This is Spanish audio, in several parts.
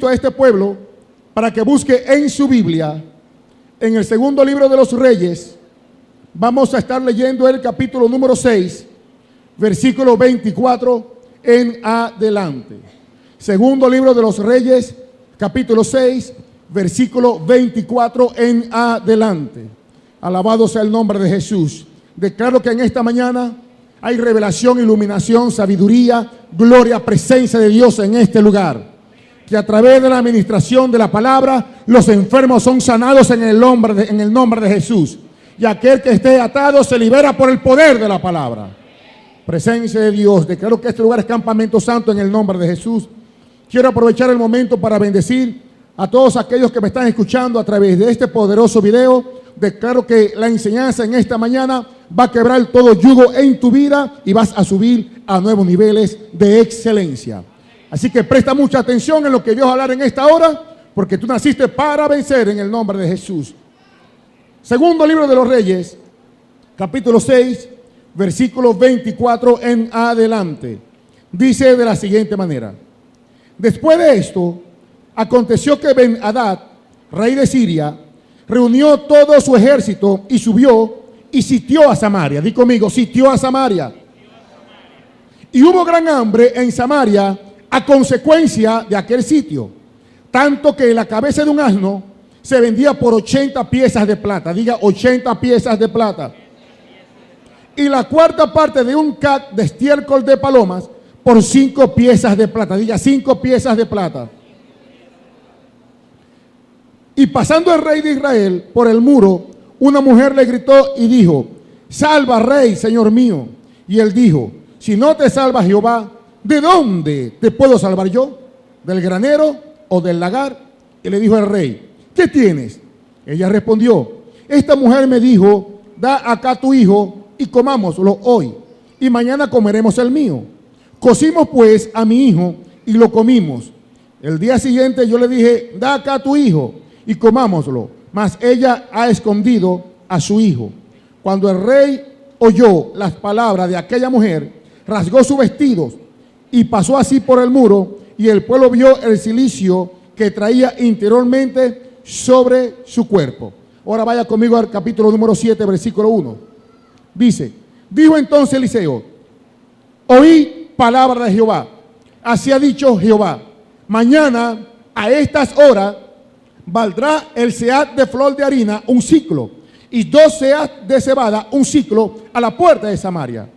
a este pueblo para que busque en su Biblia, en el segundo libro de los Reyes. Vamos a estar leyendo el capítulo número 6, versículo 24 en adelante. Segundo libro de los Reyes, capítulo 6, versículo 24 en adelante. Alabado sea el nombre de Jesús. Declaro que en esta mañana hay revelación, iluminación, sabiduría, gloria, presencia de Dios en este lugar. Que a través de la administración de la palabra, los enfermos son sanados en el nombre de Jesús. Y aquel que esté atado se libera por el poder de la palabra. Presencia de Dios. Declaro que este lugar es campamento santo en el nombre de Jesús. Quiero aprovechar el momento para bendecir a todos aquellos que me están escuchando a través de este poderoso video. Declaro que la enseñanza en esta mañana va a quebrar todo yugo en tu vida y vas a subir a nuevos niveles de excelencia. Así que presta mucha atención en lo que Dios va a hablar en esta hora, porque tú naciste para vencer en el nombre de Jesús. Segundo libro de los Reyes, capítulo 6, versículo 24 en adelante. Dice de la siguiente manera: después de esto, aconteció que Ben-Hadad, rey de Siria, reunió todo su ejército y subió y sitió a Samaria. Di conmigo, sitió a Samaria. Y hubo gran hambre en Samaria a consecuencia de aquel sitio, tanto que la cabeza de un asno se vendía por 80 piezas de plata. Diga, 80 piezas de plata. Y la cuarta parte de un cac de estiércol de palomas por 5 piezas de plata. Diga, 5 piezas de plata. Y pasando el rey de Israel por el muro, una mujer le gritó y dijo: salva, rey, señor mío. Y él dijo: si no te salva Jehová, ¿de dónde te puedo salvar yo? ¿Del granero o del lagar? Y le dijo el rey: ¿qué tienes? Ella respondió: esta mujer me dijo: da acá tu hijo y comámoslo hoy, y mañana comeremos el mío. Cocimos pues a mi hijo y lo comimos. El día siguiente yo le dije: da acá tu hijo y comámoslo. Mas ella ha escondido a su hijo. Cuando el rey oyó las palabras de aquella mujer, rasgó sus vestidos y pasó así por el muro, y el pueblo vio el cilicio que traía interiormente sobre su cuerpo. Ahora vaya conmigo al capítulo número 7, versículo 1. Dice: dijo entonces Eliseo: oí palabra de Jehová. Así ha dicho Jehová: mañana a estas horas valdrá el seat de flor de harina un siclo, y 2 seats de cebada un siclo a la puerta de Samaria.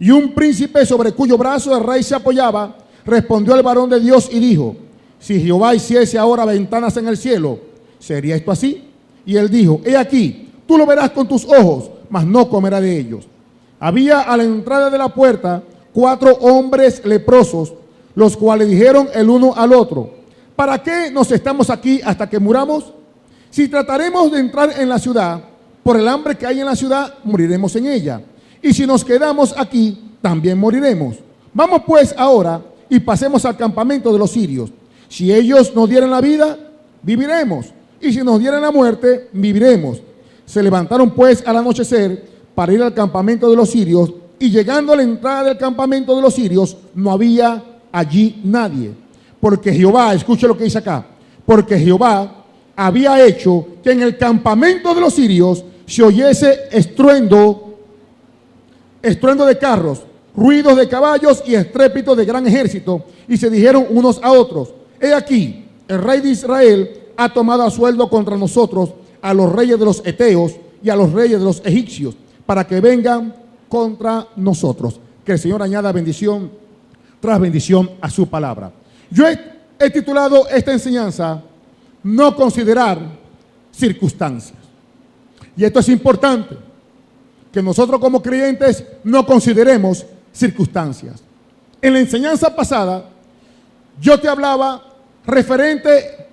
Y un príncipe sobre cuyo brazo el rey se apoyaba respondió al varón de Dios y dijo: si Jehová hiciese ahora ventanas en el cielo, ¿sería esto así? Y él dijo: he aquí, tú lo verás con tus ojos, mas no comerás de ellos. Había a la entrada de la puerta 4 hombres leprosos, los cuales dijeron el uno al otro: ¿para qué nos estamos aquí hasta que muramos? Si trataremos de entrar en la ciudad, por el hambre que hay en la ciudad, moriremos en ella. Y si nos quedamos aquí, también moriremos. Vamos pues ahora y pasemos al campamento de los sirios. Si ellos nos dieran la vida, viviremos. Y si nos dieran la muerte, viviremos. Se levantaron pues al anochecer para ir al campamento de los sirios. Y llegando a la entrada del campamento de los sirios, no había allí nadie. Porque Jehová, escuche lo que dice acá, porque Jehová había hecho que en el campamento de los sirios se oyese estruendo de carros, ruidos de caballos y estrépito de gran ejército. Y se dijeron unos a otros: he aquí, el rey de Israel ha tomado a sueldo contra nosotros a los reyes de los heteos y a los reyes de los egipcios, para que vengan contra nosotros. Que el Señor añada bendición tras bendición a su palabra. Yo he titulado esta enseñanza: no considerar circunstancias. Y esto es importante, que nosotros como creyentes no consideremos circunstancias. En la enseñanza pasada, yo te hablaba referente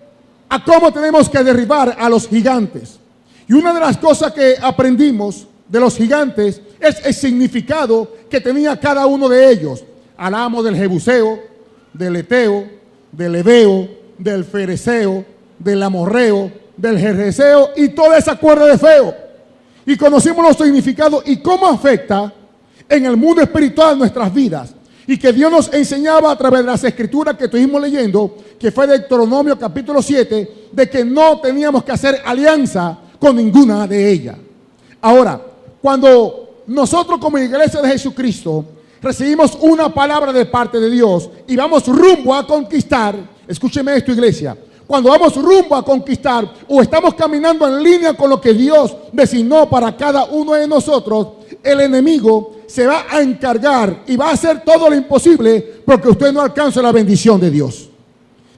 a cómo tenemos que derribar a los gigantes. Y una de las cosas que aprendimos de los gigantes es el significado que tenía cada uno de ellos. Hablamos del Jebuseo, del Eteo, del Ebeo, del Fereceo, del Amorreo, del Gergeseo y toda esa cuerda de feo. Y conocimos los significados y cómo afecta en el mundo espiritual nuestras vidas. y que Dios nos enseñaba a través de las escrituras que estuvimos leyendo, que fue Deuteronomio capítulo 7, de que no teníamos que hacer alianza con ninguna de ellas. Ahora, cuando nosotros como iglesia de Jesucristo recibimos una palabra de parte de Dios y vamos rumbo a conquistar, escúcheme esto, iglesia, cuando vamos rumbo a conquistar o estamos caminando en línea con lo que Dios designó para cada uno de nosotros, el enemigo se va a encargar y va a hacer todo lo imposible porque usted no alcance la bendición de Dios.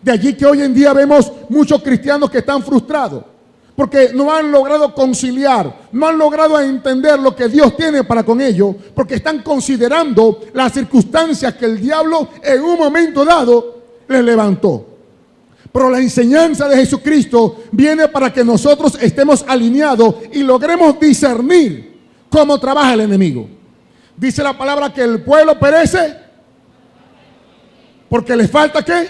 De allí que hoy en día vemos muchos cristianos que están frustrados porque no han logrado conciliar, no han logrado entender lo que Dios tiene para con ellos, porque están considerando las circunstancias que el diablo en un momento dado les levantó. Pero la enseñanza de Jesucristo viene para que nosotros estemos alineados y logremos discernir cómo trabaja el enemigo. Dice la palabra que el pueblo perece porque le falta ¿qué?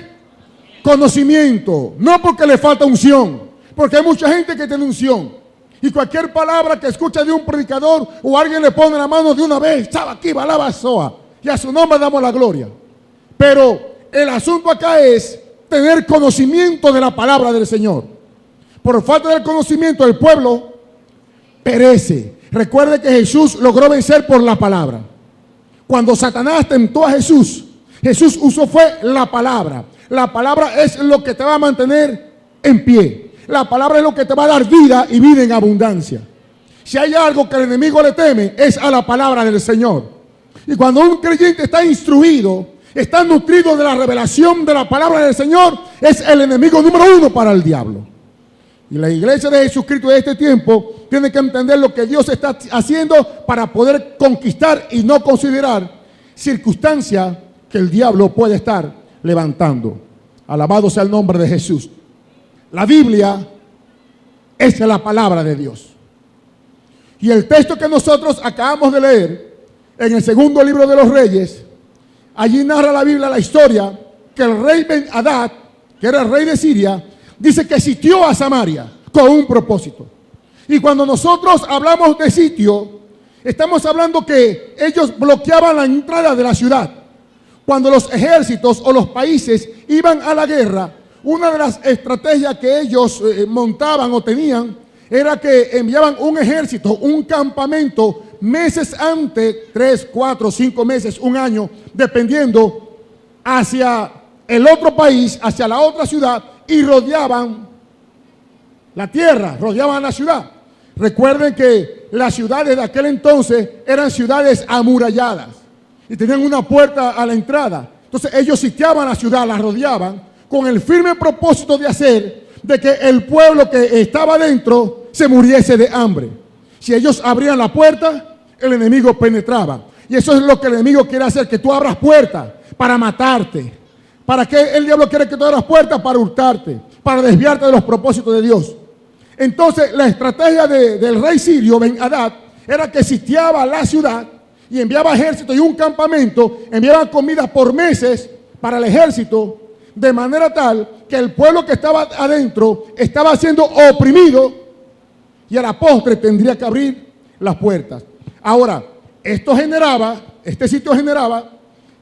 Conocimiento, no porque le falta unción, porque hay mucha gente que tiene unción y cualquier palabra que escucha de un predicador o alguien le pone la mano de una vez, aquí va la basoa, y a su nombre damos la gloria. Pero el asunto acá es tener conocimiento de la palabra del Señor. Por falta del conocimiento el pueblo perece. Recuerde que Jesús logró vencer por la palabra. Cuando Satanás tentó a Jesús, Jesús usó fue la palabra. La palabra es lo que te va a mantener en pie. La palabra es lo que te va a dar vida y vida en abundancia. Si hay algo que el enemigo le teme, es a la palabra del Señor. Y cuando un creyente está instruido, está nutrido de la revelación de la palabra del Señor, es el enemigo número uno para el diablo. Y la iglesia de Jesucristo de este tiempo tiene que entender lo que Dios está haciendo para poder conquistar y no considerar circunstancias que el diablo puede estar levantando. Alabado sea el nombre de Jesús. La Biblia es la palabra de Dios. Y el texto que nosotros acabamos de leer en el segundo libro de los Reyes, allí narra la Biblia la historia que el rey Ben-Hadad, que era el rey de Siria, dice que sitió a Samaria con un propósito. Y cuando nosotros hablamos de sitio, estamos hablando que ellos bloqueaban la entrada de la ciudad. Cuando los ejércitos o los países iban a la guerra, una de las estrategias que ellos montaban o tenían era que enviaban un ejército, un campamento meses antes, 3, 4, 5 meses, un año, dependiendo, hacia el otro país, hacia la otra ciudad, y rodeaban la tierra, rodeaban la ciudad. Recuerden que las ciudades de aquel entonces eran ciudades amuralladas y tenían una puerta a la entrada. Entonces ellos sitiaban la ciudad, la rodeaban, con el firme propósito de hacer de que el pueblo que estaba dentro se muriese de hambre. Si ellos abrían la puerta, el enemigo penetraba. Y eso es lo que el enemigo quiere hacer, que tú abras puertas para matarte. ¿Para qué el diablo quiere que tú abras puertas? Para hurtarte, para desviarte de los propósitos de Dios. Entonces la estrategia del rey sirio Ben-Hadad era que sitiaba la ciudad y enviaba ejército y un campamento, enviaba comida por meses para el ejército, de manera tal que el pueblo que estaba adentro estaba siendo oprimido y a la postre tendría que abrir las puertas. Ahora, este sitio generaba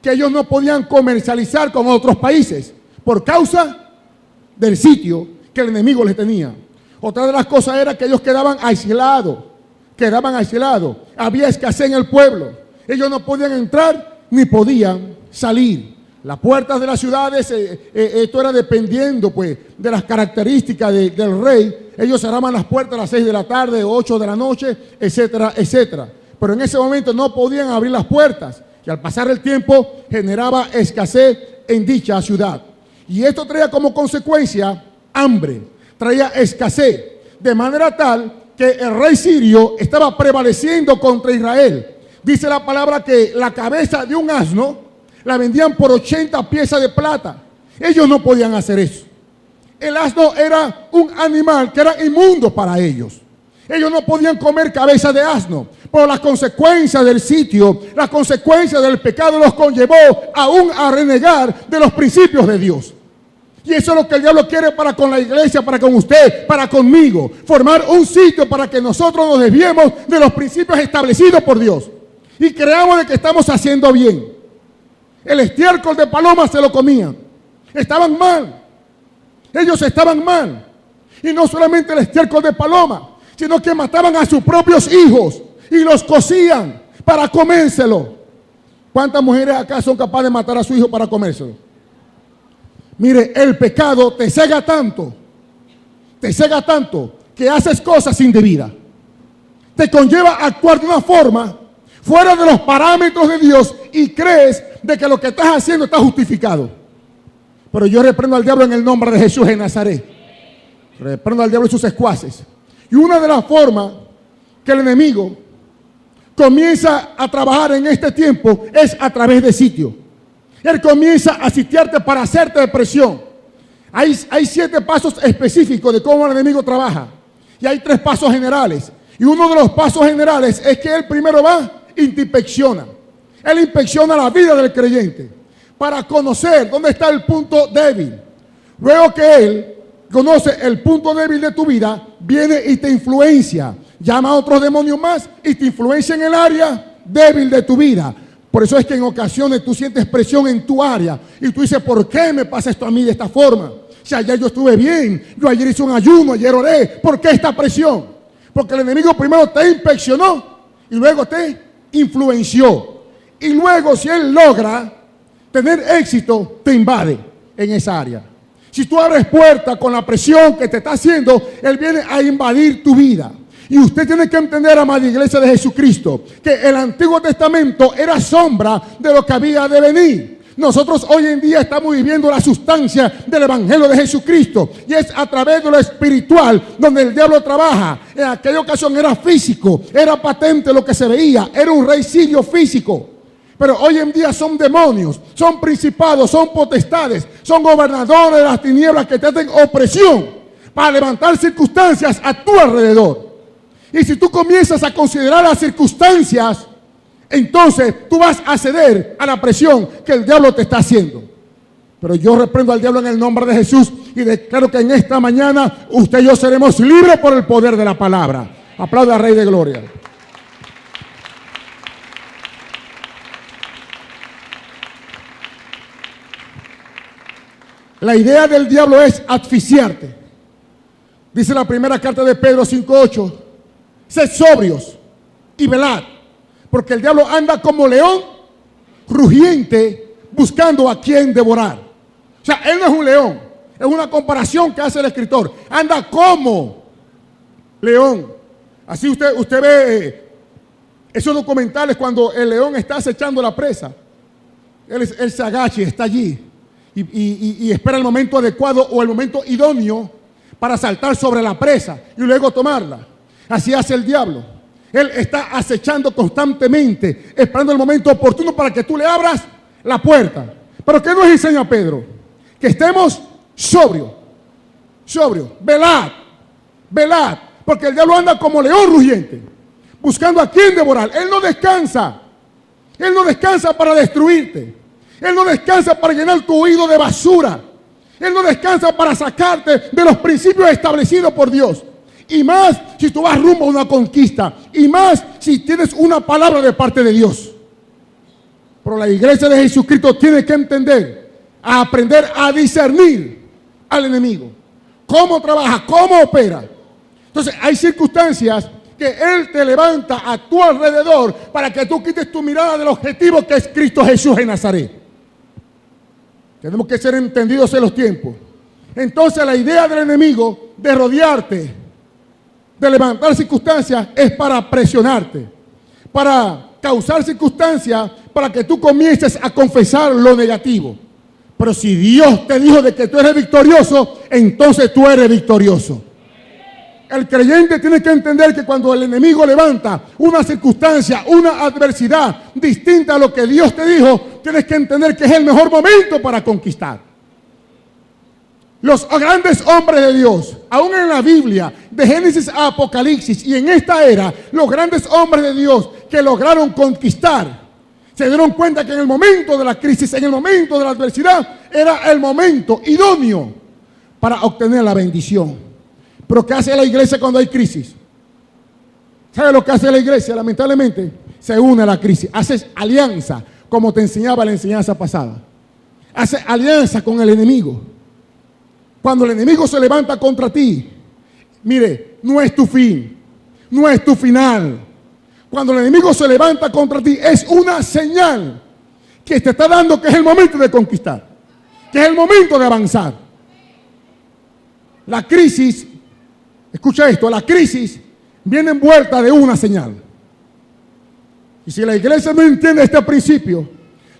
que ellos no podían comercializar con otros países por causa del sitio que el enemigo les tenía. Otra de las cosas era que ellos quedaban aislados. Había escasez en el pueblo. Ellos no podían entrar ni podían salir. Las puertas de las ciudades, esto era dependiendo pues de las características del rey. Ellos cerraban las puertas a las 6 de la tarde, 8 de la noche, etcétera, etcétera. Pero en ese momento no podían abrir las puertas. Y al pasar el tiempo generaba escasez en dicha ciudad. Y esto traía como consecuencia hambre, traía escasez. De manera tal que el rey sirio estaba prevaleciendo contra Israel. Dice la palabra que la cabeza de un asno la vendían por 80 piezas de plata. Ellos no podían hacer eso. El asno era un animal que era inmundo para ellos. Ellos no podían comer cabeza de asno. Pero las consecuencias del sitio, las consecuencias del pecado los conllevó aún a renegar de los principios de Dios. Y eso es lo que el diablo quiere para con la iglesia, para con usted, para conmigo. Formar un sitio para que nosotros nos desviemos de los principios establecidos por Dios. Y creamos de que estamos haciendo bien. El estiércol de paloma se lo comían. Estaban mal. Ellos estaban mal. Y no solamente el estiércol de paloma, sino que mataban a sus propios hijos y los cocían para comérselo. ¿Cuántas mujeres acá son capaces de matar a su hijo para comérselo? Mire, el pecado te cega tanto que haces cosas indebidas. Te conlleva a actuar de una forma fuera de los parámetros de Dios y crees de que lo que estás haciendo está justificado. Pero yo reprendo al diablo en el nombre de Jesús de Nazaret. Reprendo al diablo y sus secuaces. Y una de las formas que el enemigo comienza a trabajar en este tiempo es a través de sitio. Él comienza a sitiarte para hacerte presión. Hay 7 pasos específicos de cómo el enemigo trabaja. Y hay 3 pasos generales. Y uno de los pasos generales es que él primero va y te inspecciona. Él inspecciona la vida del creyente para conocer dónde está el punto débil. Luego que él conoce el punto débil de tu vida, viene y te influencia. Llama a otros demonios más y te influencia en el área débil de tu vida. Por eso es que en ocasiones tú sientes presión en tu área y tú dices, ¿por qué me pasa esto a mí de esta forma? Si ayer yo estuve bien, yo ayer hice un ayuno, ayer oré, ¿por qué esta presión? Porque el enemigo primero te inspeccionó y luego te influenció. Y luego si él logra tener éxito, te invade en esa área. Si tú abres puerta con la presión que te está haciendo, él viene a invadir tu vida. Y usted tiene que entender, amada iglesia de Jesucristo, que el Antiguo Testamento era sombra de lo que había de venir. Nosotros hoy en día estamos viviendo la sustancia del Evangelio de Jesucristo. Y es a través de lo espiritual donde el diablo trabaja. En aquella ocasión era físico, era patente lo que se veía, era un rey sirio físico. Pero hoy en día son demonios, son principados, son potestades, son gobernadores de las tinieblas que te hacen opresión para levantar circunstancias a tu alrededor. Y si tú comienzas a considerar las circunstancias, entonces tú vas a ceder a la presión que el diablo te está haciendo. Pero yo reprendo al diablo en el nombre de Jesús y declaro que en esta mañana usted y yo seremos libres por el poder de la palabra. Aplauda al Rey de Gloria. La idea del diablo es asfixiarte. Dice la primera carta de Pedro 5:8. Sed sobrios y velad, porque el diablo anda como león rugiente buscando a quien devorar. O sea, él no es un león, es una comparación que hace el escritor. Anda como león. Así usted ve esos documentales cuando el león está acechando la presa. Él se agacha y está allí y espera el momento adecuado o el momento idóneo para saltar sobre la presa y luego tomarla. Así hace el diablo. Él está acechando constantemente, esperando el momento oportuno para que tú le abras la puerta. Pero ¿qué nos enseña Pedro? Que estemos sobrios, velad, porque el diablo anda como león rugiente, buscando a quien devorar. Él no descansa para destruirte. Él no descansa para llenar tu oído de basura. Él no descansa para sacarte de los principios establecidos por Dios. Y más si tú vas rumbo a una conquista. Y más si tienes una palabra de parte de Dios. Pero la iglesia de Jesucristo tiene que entender, a aprender a discernir al enemigo. Cómo trabaja, cómo opera. Entonces hay circunstancias que Él te levanta a tu alrededor para que tú quites tu mirada del objetivo que es Cristo Jesús en Nazaret. Tenemos que ser entendidos en los tiempos. Entonces la idea del enemigo de rodearte, de levantar circunstancias, es para presionarte, para causar circunstancias, para que tú comiences a confesar lo negativo. Pero si Dios te dijo de que tú eres victorioso, entonces tú eres victorioso. El creyente tiene que entender que cuando el enemigo levanta una circunstancia, una adversidad distinta a lo que Dios te dijo, tienes que entender que es el mejor momento para conquistar. Los grandes hombres de Dios, aún en la Biblia, de Génesis a Apocalipsis y en esta era, los grandes hombres de Dios que lograron conquistar, se dieron cuenta que en el momento de la crisis, en el momento de la adversidad, era el momento idóneo para obtener la bendición. Pero ¿qué hace la iglesia cuando hay crisis? ¿Sabe lo que hace la iglesia? Lamentablemente, se une a la crisis, haces alianza como te enseñaba la enseñanza pasada. Hace alianza con el enemigo. Cuando el enemigo se levanta contra ti, mire, no es tu fin, no es tu final. Cuando el enemigo se levanta contra ti, es una señal que te está dando que es el momento de conquistar, que es el momento de avanzar. La crisis, escucha esto, la crisis viene envuelta de una señal. Y si la iglesia no entiende este principio,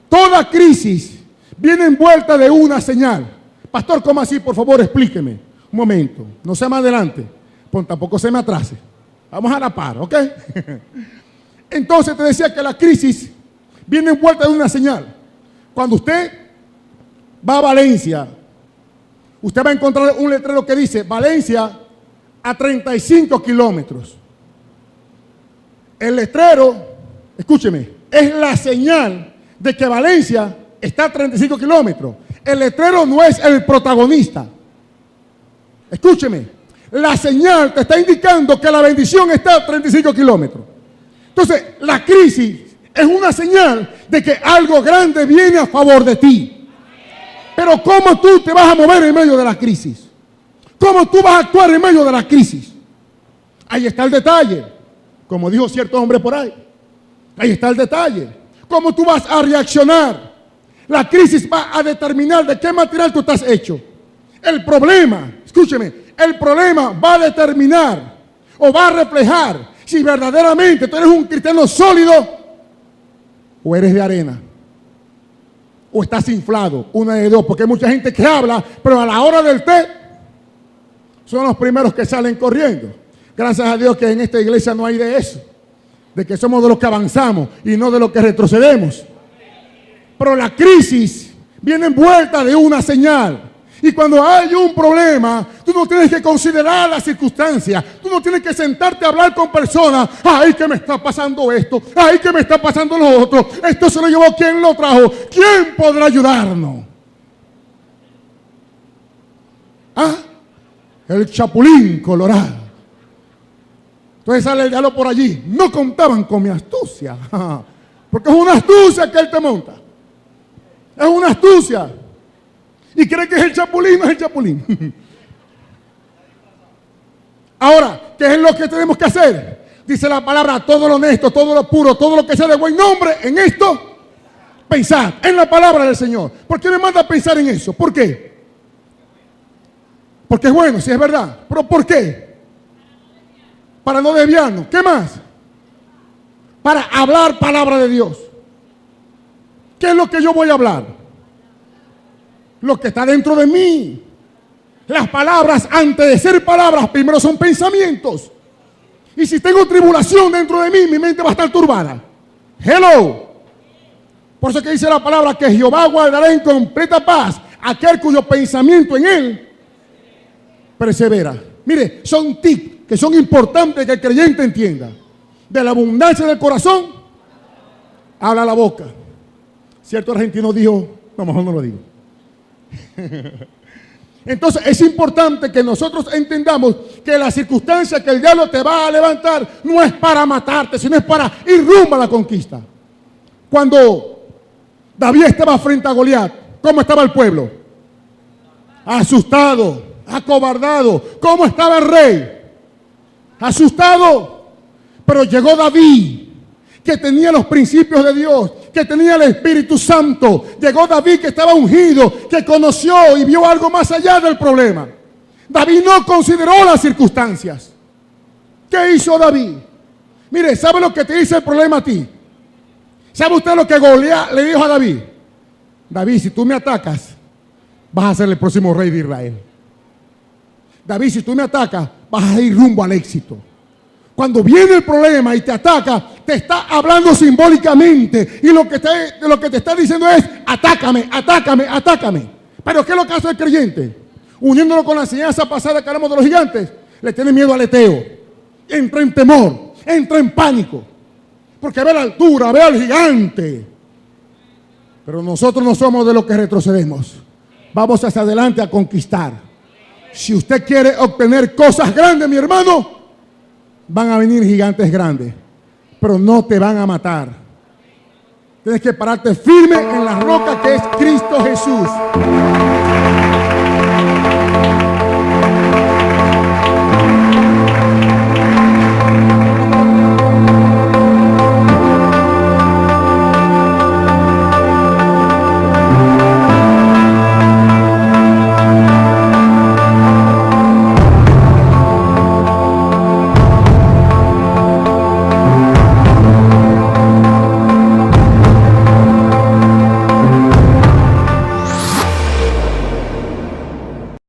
toda crisis viene envuelta de una señal. Pastor, ¿cómo así? Por favor, explíqueme. Un momento, no sea más adelante, pues tampoco se me atrase. Vamos a la par, ¿ok? Entonces te decía que la crisis viene envuelta de una señal. Cuando usted va a Valencia, usted va a encontrar un letrero que dice Valencia a 35 kilómetros. El letrero, escúcheme, es la señal de que Valencia está a 35 kilómetros. El letrero no es el protagonista. Escúcheme, la señal te está indicando que la bendición está a 35 kilómetros. Entonces, la crisis es una señal de que algo grande viene a favor de ti. Pero ¿cómo tú te vas a mover en medio de la crisis? ¿Cómo tú vas a actuar en medio de la crisis? Ahí está el detalle, como dijo cierto hombre por ahí. Ahí está el detalle. ¿Cómo tú vas a reaccionar? La crisis va a determinar de qué material tú estás hecho. El problema, escúcheme, el problema va a determinar o va a reflejar si verdaderamente tú eres un cristiano sólido o eres de arena o estás inflado, una de dos, porque hay mucha gente que habla, pero a la hora del té son los primeros que salen corriendo. Gracias a Dios que en esta iglesia no hay de eso, de que somos de los que avanzamos y no de los que retrocedemos. Pero la crisis viene envuelta de una señal. Y cuando hay un problema, tú no tienes que considerar las circunstancias. Tú no tienes que sentarte a hablar con personas. Ay, que me está pasando esto. Ay, que me está pasando lo otro. Esto se lo llevó, ¿quién lo trajo? ¿Quién podrá ayudarnos? Ah, el chapulín colorado. Entonces sale el diablo por allí. No contaban con mi astucia. Porque es una astucia que él te monta. Es una astucia. Y cree que es el chapulín, no es el chapulín. Ahora, ¿qué es lo que tenemos que hacer? Dice la palabra, todo lo honesto, todo lo puro, todo lo que sea de buen nombre, en esto, pensad, en la palabra del Señor. ¿Por qué me manda a pensar en eso? ¿Por qué? Porque es bueno, sí es verdad. ¿Pero por qué? Para no desviarnos. ¿Qué más? Para hablar palabra de Dios. ¿Qué es lo que yo voy a hablar? Lo que está dentro de mí. Las palabras, antes de ser palabras, primero son pensamientos. Y si tengo tribulación dentro de mí, mi mente va a estar turbada. Hello. Por eso que dice la palabra que Jehová guardará en completa paz aquel cuyo pensamiento en él persevera. Mire, son tips que son importantes que el creyente entienda. De la abundancia del corazón, habla la boca. Cierto argentino dijo, no, mejor no lo digo. Entonces es importante que nosotros entendamos que la circunstancia que el diablo te va a levantar no es para matarte, sino es para ir rumbo a la conquista. Cuando David estaba frente a Goliat, ¿cómo estaba el pueblo? Asustado, acobardado. ¿Cómo estaba el rey? Asustado. Pero llegó David, que tenía los principios de Dios, que tenía el Espíritu Santo. Llegó David, que estaba ungido, que conoció y vio algo más allá del problema. David no consideró las circunstancias. ¿Qué hizo David? Mire, ¿sabe lo que te dice el problema a ti? ¿Sabe usted lo que Goliat le dijo a David? David, si tú me atacas, vas a ser el próximo rey de Israel. David, si tú me atacas, vas a ir rumbo al éxito. Cuando viene el problema y te ataca, te está hablando simbólicamente. Y lo que te está diciendo es, atácame, atácame, atácame. Pero ¿qué es lo que hace el creyente? Uniéndolo con la enseñanza pasada que hablamos de los gigantes, le tiene miedo al aleteo. Entra en temor, entra en pánico. Porque ve la altura, ve al gigante. Pero nosotros no somos de los que retrocedemos. Vamos hacia adelante a conquistar. Si usted quiere obtener cosas grandes, mi hermano, van a venir gigantes grandes, pero no te van a matar. Tienes que pararte firme en la roca que es Cristo Jesús.